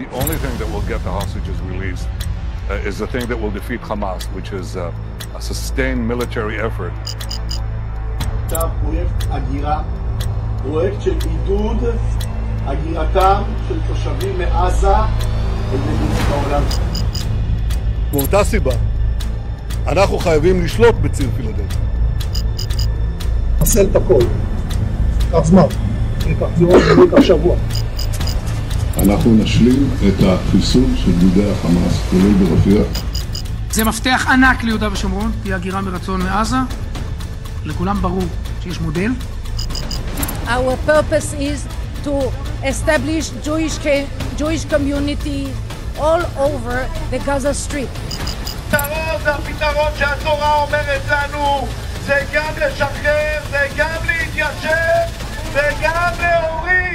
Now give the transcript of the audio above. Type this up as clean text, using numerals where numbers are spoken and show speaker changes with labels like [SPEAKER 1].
[SPEAKER 1] the only thing that will get the hostages released is the thing that will defeat Hamas, which is a sustained military effort.
[SPEAKER 2] עכשיו פרויקט הגירה, פרויקט של עידוד הגירתם של תושבים מעזה אל מדינות העולם.
[SPEAKER 3] מאותה סיבה, אנחנו חייבים לשלוט בציר פילדלפי.
[SPEAKER 4] נחסל את הכל. כך זמן. ייקח זמן, ייקח שבוע.
[SPEAKER 5] אנחנו נשלים את החיסול של גדודי החמאס, כולל ברפיח.
[SPEAKER 6] זה מפתח ענק ליהודה ושומרון, תהיה הגירה מרצון מעזה. לכולם ברור שיש מודל.
[SPEAKER 7] Our purpose is to establish Jewish community all over the Gaza Strip.
[SPEAKER 8] הפתרון שהתורה אומרת לנו זה גם לשחרר, זה גם להתיישב, זה גם להוריד.